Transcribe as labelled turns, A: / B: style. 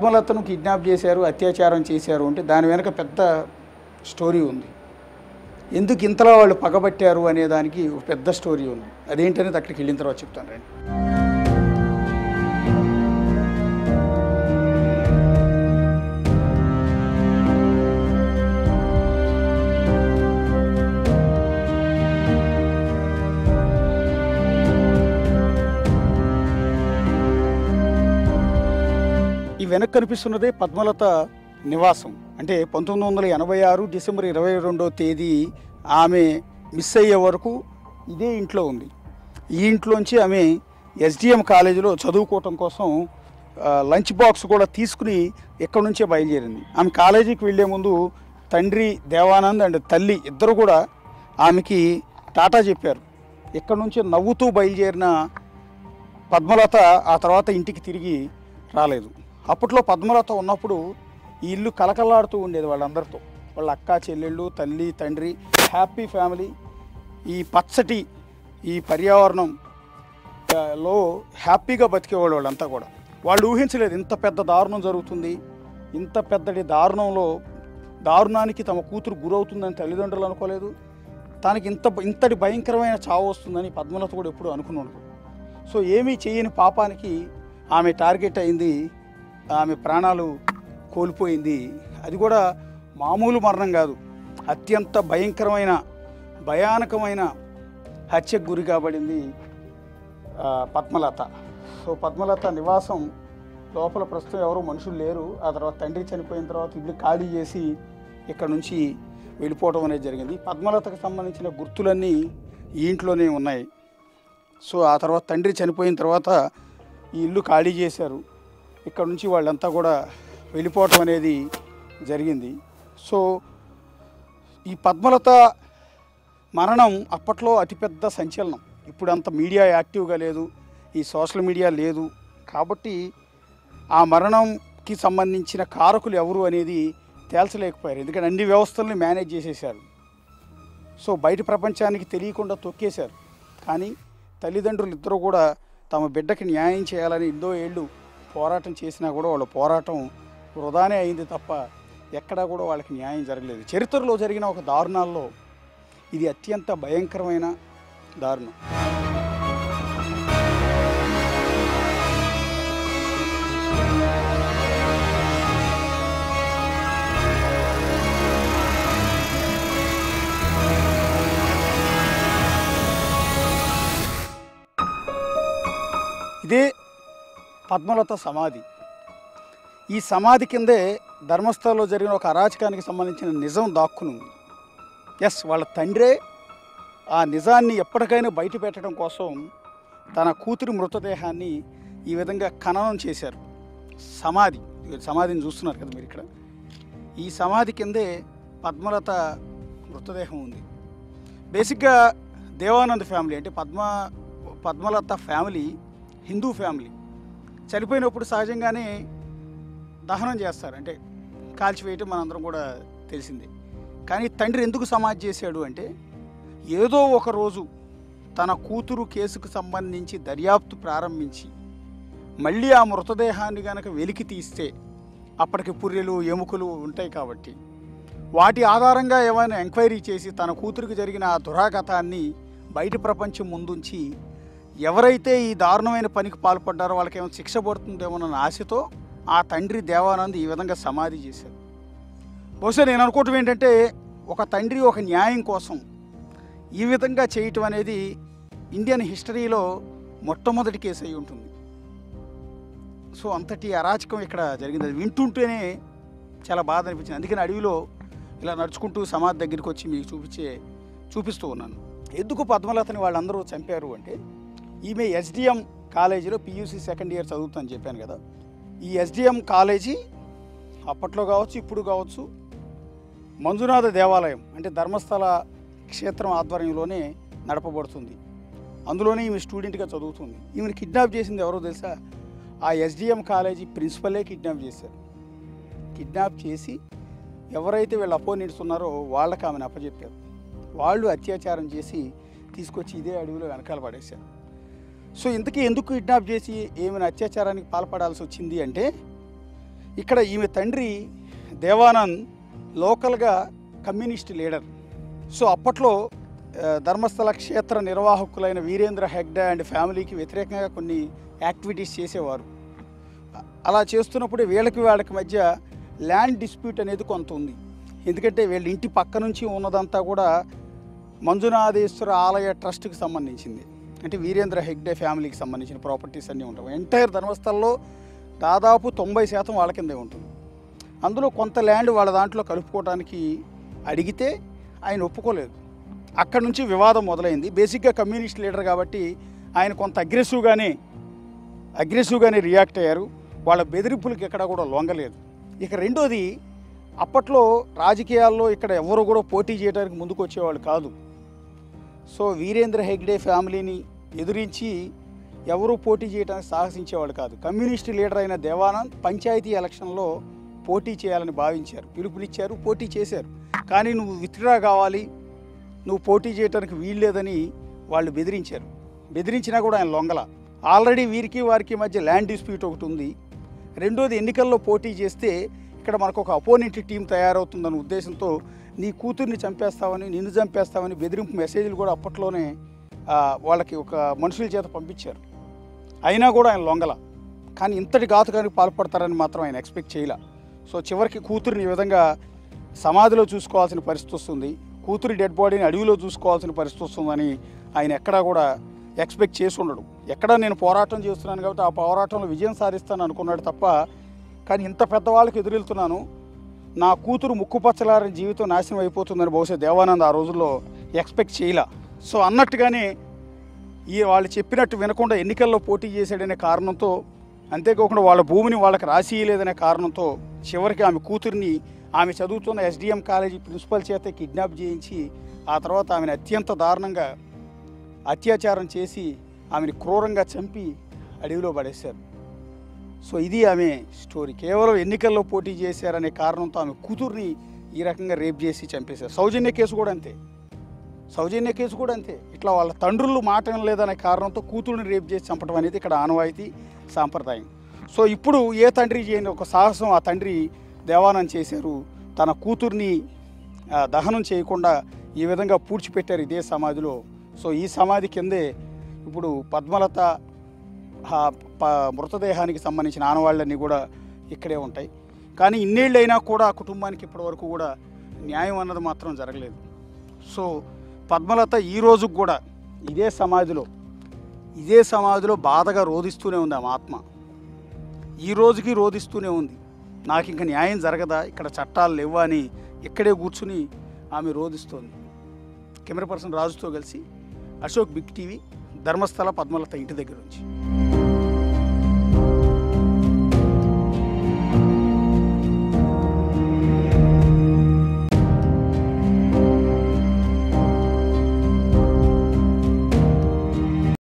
A: పద్మలతను kidnap చేశారు, అత్యాచారం చేశారు అంటే దాని వెనక పెద్ద స్టోరీ ఉంది. ఎందుకు ఇంతలో వాళ్ళు పగబట్టారు అనే దానికి ఒక పెద్ద స్టోరీ ఉంది. అదేంటనేది అక్కడికి వెళ్ళిన తర్వాత చెప్తాను రండి. ఈ వెనక కనిపిస్తున్నదే పద్మలత నివాసం. అంటే 1986 డిసెంబర్ 22వ తేదీ ఆమె మిస్ అయ్యే వరకు ఇదే ఇంట్లో ఉంది. ఈ ఇంట్లోంచి ఆమె ఎస్డిఎం కాలేజీలో చదువుకోవటం కోసం లంచ్ బాక్స్ కూడా తీసుకుని ఎక్కడి నుంచే బయలుదేరింది. ఆమె కాలేజీకి వెళ్ళే ముందు తండ్రి దేవానంద్ అండ్ తల్లి ఇద్దరు కూడా ఆమెకి టాటా చెప్పారు. ఎక్కడి నుంచి నవ్వుతూ బయలుదేరిన పద్మలత ఆ తర్వాత ఇంటికి తిరిగి రాలేదు. అప్పట్లో పద్మలత ఉన్నప్పుడు ఈ ఇల్లు కలకలాడుతూ ఉండేది వాళ్ళందరితో. వాళ్ళ అక్క చెల్లెళ్ళు, తల్లి తండ్రి, హ్యాపీ ఫ్యామిలీ. ఈ పచ్చటి ఈ పర్యావరణంలో హ్యాపీగా బతికేవాళ్ళు వాళ్ళంతా కూడా. వాళ్ళు ఊహించలేదు ఇంత పెద్ద దారుణం జరుగుతుంది, ఇంత పెద్దటి దారుణానికి తమ కూతురు గురవుతుందని తల్లిదండ్రులు అనుకోలేదు. తనకి ఇంతటి భయంకరమైన చావు వస్తుందని పద్మలత కూడా ఎప్పుడు అనుకున్నాడు. సో ఏమీ చేయని పాపానికి ఆమె టార్గెట్ అయింది, ఆమె ప్రాణాలు కోల్పోయింది. అది కూడా మామూలు మరణం కాదు, అత్యంత భయానకమైన హత్యకు గురి కాబడింది పద్మలత. సో పద్మలత నివాసం లోపల ప్రస్తుతం ఎవరు మనుషులు లేరు. ఆ తర్వాత తండ్రి చనిపోయిన తర్వాత ఇల్లు ఖాళీ చేసి ఇక్కడ నుంచి వెళ్ళిపోవడం అనేది జరిగింది. పద్మలతకు సంబంధించిన గుర్తులన్నీ ఈ ఇంట్లోనే ఉన్నాయి. సో ఆ తర్వాత తండ్రి చనిపోయిన తర్వాత ఈ ఇల్లు ఖాళీ చేశారు. ఇక్కడ నుంచి వాళ్ళంతా కూడా వెళ్ళిపోవటం అనేది జరిగింది. సో ఈ పద్మలత మరణం అప్పట్లో అతిపెద్ద సంచలనం. ఇప్పుడు అంత మీడియా యాక్టివ్గా లేదు, ఈ సోషల్ మీడియా లేదు కాబట్టి ఆ మరణంకి సంబంధించిన కారకులు ఎవరు అనేది తేల్చలేకపోయారు. ఎందుకంటే అన్ని వ్యవస్థల్ని మేనేజ్ చేసేసారు. సో బయట ప్రపంచానికి తెలియకుండా తొక్కేశారు. కానీ తల్లిదండ్రులు ఇద్దరు కూడా తమ బిడ్డకి న్యాయం చేయాలని ఎన్నో ఏళ్ళు పోరాటం చేసినా కూడా వాళ్ళ పోరాటం వృధానే అయింది తప్ప ఎక్కడా కూడా వాళ్ళకి న్యాయం జరగలేదు. చరిత్రలో జరిగిన ఒక దారుణాల్లో ఇది అత్యంత భయంకరమైన దారుణం. ఇదే పద్మలత సమాధి. ఈ సమాధి కిందే ధర్మస్థలంలో జరిగిన ఒక అరాచకానికి సంబంధించిన నిజం దాక్కుని ఉంది. ఎస్, వాళ్ళ తండ్రే ఆ నిజాన్ని ఎప్పటికైనా బయట పెట్టడం కోసం తన కూతురి మృతదేహాన్ని ఈ విధంగా ఖననం చేశారు. సమాధిని చూస్తున్నారు కదా మీరు ఇక్కడ. ఈ సమాధి కిందే పద్మలత మృతదేహం ఉంది. బేసిక్గా దేవానంద్ ఫ్యామిలీ అంటే పద్మలత ఫ్యామిలీ హిందూ ఫ్యామిలీ. చనిపోయినప్పుడు సహజంగానే దహనం చేస్తారు, అంటే కాల్చివేయటం మనందరం కూడా తెలిసిందే. కానీ తండ్రి ఎందుకు సమాధి చేశాడు అంటే ఏదో ఒక రోజు తన కూతురు కేసుకు సంబంధించి దర్యాప్తు ప్రారంభించి మళ్ళీ ఆ మృతదేహాన్ని కనుక వెలికి తీస్తే అప్పటికి పుర్రెలు ఎముకలు ఉంటాయి కాబట్టి వాటి ఆధారంగా ఏమైనా ఎంక్వైరీ చేసి తన కూతురికి జరిగిన ఆ దురాఘాతాన్ని బయట ప్రపంచం ముందుంచి ఎవరైతే ఈ దారుణమైన పనికి పాల్పడ్డారో వాళ్ళకి ఏమైనా శిక్ష పడుతుందేమోనన్న ఆశతో ఆ తండ్రి దేవానంద్ ఈ విధంగా సమాధి చేశారు. బహుశా నేను అనుకోవటం ఏంటంటే ఒక తండ్రి ఒక న్యాయం కోసం ఈ విధంగా చేయటం అనేది ఇండియన్ హిస్టరీలో మొట్టమొదటి కేసు అయి ఉంటుంది. సో అంతటి అరాచకం ఇక్కడ జరిగింది. అది వింటుంటేనే చాలా బాధ అనిపించింది. అందుకని అడవిలో ఇలా నడుచుకుంటూ సమాధి దగ్గరికి వచ్చి మీకు చూపిస్తూ ఉన్నాను. ఎందుకు పద్మలతని వాళ్ళందరూ చంపారు అంటే ఈమె ఎస్డిఎం కాలేజీలో పియూసీ సెకండ్ ఇయర్ చదువుతుందని చెప్పాను కదా. ఈ ఎస్డిఎం కాలేజీ అప్పట్లో కావచ్చు ఇప్పుడు కావచ్చు మంజునాథ దేవాలయం అంటే ధర్మస్థల క్షేత్రం ఆధ్వర్యంలోనే నడపబడుతుంది. అందులోనే ఈమె స్టూడెంట్గా చదువుతుంది. ఈమెను కిడ్నాప్ చేసింది ఎవరో తెలుసా? ఆ ఎస్డిఎం కాలేజీ ప్రిన్సిపలే కిడ్నాప్ చేశారు. కిడ్నాప్ చేసి ఎవరైతే వీళ్ళు అపోనెంట్స్ ఉన్నారో వాళ్ళకి ఆమెను అప్పచెప్పారు. వాళ్ళు అత్యాచారం చేసి తీసుకొచ్చి ఇదే అడవిలో వెనకాల పడేశారు. సో ఇంతకీ ఎందుకు కిడ్నాప్ చేసి ఏమైనా అత్యాచారానికి పాల్పడాల్సి వచ్చింది అంటే ఇక్కడ ఈమె తండ్రి దేవానంద్ లోకల్గా కమ్యూనిస్ట్ లీడర్. సో అప్పట్లో ధర్మస్థల క్షేత్ర నిర్వాహకులైన వీరేంద్ర హెగ్డే అండ్ ఫ్యామిలీకి వ్యతిరేకంగా కొన్ని యాక్టివిటీస్ చేసేవారు. అలా చేస్తున్నప్పుడు వాళ్ళకి మధ్య ల్యాండ్ డిస్ప్యూట్ అనేది కొంత ఉంది. ఎందుకంటే వీళ్ళ ఇంటి పక్క నుంచి ఉన్నదంతా కూడా మంజునాథేశ్వర ఆలయ ట్రస్ట్కి సంబంధించింది. అంటే వీరేంద్ర హెగ్డే ఫ్యామిలీకి సంబంధించిన ప్రాపర్టీస్ అన్నీ ఉంటాయి. ఎంటైర్ ధర్మస్థలంలో దాదాపు 90% వాళ్ళ కిందే ఉంటుంది. అందులో కొంత ల్యాండ్ వాళ్ళ దాంట్లో కలుపుకోవడానికి అడిగితే ఆయన ఒప్పుకోలేదు. అక్కడి నుంచి వివాదం మొదలైంది. బేసిక్గా కమ్యూనిస్ట్ లీడర్ కాబట్టి ఆయన కొంత అగ్రెసివ్గానే రియాక్ట్ అయ్యారు. వాళ్ళ బెదిరింపులకి ఎక్కడా కూడా లొంగలేదు. ఇక రెండోది, అప్పట్లో రాజకీయాల్లో ఇక్కడ ఎవరు కూడా పోటీ చేయడానికి ముందుకు వచ్చేవాళ్ళు కాదు. సో వీరేంద్ర హెగ్డే ఫ్యామిలీని ఎదిరించి ఎవరూ పోటీ చేయడానికి సాహసించేవాళ్ళు కాదు. కమ్యూనిస్ట్ లీడర్ అయిన దేవానంద్ పంచాయతీ ఎలక్షన్లో పోటీ చేయాలని భావించారు, పిలుపునిచ్చారు, పోటీ చేశారు. కానీ నువ్వు విత్డ్రా కావాలి, నువ్వు పోటీ చేయడానికి వీల్లేదని వాళ్ళు బెదిరించారు. బెదిరించినా కూడా ఆయన లొంగల. ఆల్రెడీ వారికి మధ్య ల్యాండ్ డిస్ప్యూట్ ఒకటి ఉంది. రెండోది, ఎన్నికల్లో పోటీ చేస్తే ఇక్కడ మనకు ఒక అపోనెంట్ టీం తయారవుతుందన్న ఉద్దేశంతో నీ కూతుర్ని చంపేస్తామని, నిన్ను చంపేస్తామని బెదిరింపు మెసేజ్లు కూడా అప్పట్లోనే వాళ్ళకి ఒక మనుషుల చేత పంపించారు. అయినా కూడా ఆయన లొంగల. కానీ ఇంతటి ఘాతుకానికి పాల్పడతారని మాత్రం ఆయన ఎక్స్పెక్ట్ చేయలే. సో చివరికి కూతురిని ఈ విధంగా సమాధిలో చూసుకోవాల్సిన పరిస్థితి వస్తుంది, కూతురి డెడ్ బాడీని అడవిలో చూసుకోవాల్సిన పరిస్థితి వస్తుందని ఆయన ఎక్కడా కూడా ఎక్స్పెక్ట్ చేసి ఉండడు. ఎక్కడా నేను పోరాటం చేస్తున్నాను కాబట్టి ఆ పోరాటంలో విజయం సాధిస్తాను అనుకున్నాడు తప్ప, కానీ ఇంత పెద్దవాళ్ళకి ఎదురెళ్తున్నాను, నా కూతురు ముక్కుపచ్చలారని జీవితం నాశనం అయిపోతుందని బహుశా దేవానంద్ ఆ రోజుల్లో ఎక్స్పెక్ట్ చేయలే. సో అన్నట్టుగానే వాళ్ళు చెప్పినట్టు వినకుండా ఎన్నికల్లో పోటీ చేశాడనే కారణంతో, అంతేకాకుండా వాళ్ళ భూమిని వాళ్ళకి రాసియలేదనే కారణంతో చివరికి ఆమె కూతురిని ఆమె చదువుతున్న ఎస్డిఎం కాలేజీ ప్రిన్సిపల్ చేత కిడ్నాప్ చేయించి ఆ తర్వాత ఆమెను అత్యంత దారుణంగా అత్యాచారం చేసి ఆమెను క్రూరంగా చంపి అడవిలో పడేశారు. సో ఇది ఆమె స్టోరీ. కేవలం ఎన్నికల్లో పోటీ చేశారనే కారణంతో ఆమె కూతుర్ని ఈ రకంగా రేప్ చేసి చంపేశారు. సౌజన్య కేసు కూడా అంతే. ఇట్లా వాళ్ళ తండ్రులు మాట వినలేదనే కారణంతో కూతుర్ని రేప్ చేసి చంపడం అనేది ఇక్కడ ఆనవాయితీ, సాంప్రదాయం. సో ఇప్పుడు ఏ తండ్రి చేయని ఒక సాహసం ఆ తండ్రి దేవానంద్ చేశారు. తన కూతుర్ని దహనం చేయకుండా ఈ విధంగా పూడ్చిపెట్టారు ఇదే సమాధిలో. సో ఈ సమాధి కిందే ఇప్పుడు పద్మలత మృతదేహానికి సంబంధించిన ఆనవాళ్ళన్నీ కూడా ఇక్కడే ఉంటాయి. కానీ ఇన్నేళ్ళైనా కూడా ఆ కుటుంబానికి ఇప్పటివరకు కూడా న్యాయం అన్నది మాత్రం జరగలేదు. సో పద్మలత ఈ రోజుకు కూడా ఇదే సమాధిలో బాధగా రోధిస్తూనే ఉంది. ఆమె ఆత్మ ఈ రోజుకి రోధిస్తూనే ఉంది. నాకు ఇంకా న్యాయం జరగదా, ఇక్కడ చట్టాలు లేవా అని ఇక్కడే కూర్చుని ఆమె రోధిస్తోంది. కెమెరా పర్సన్ రాజుతో కలిసి అశోక్, బిగ్ టీవీ, ధర్మస్థల పద్మలత ఇంటి దగ్గర నుంచి.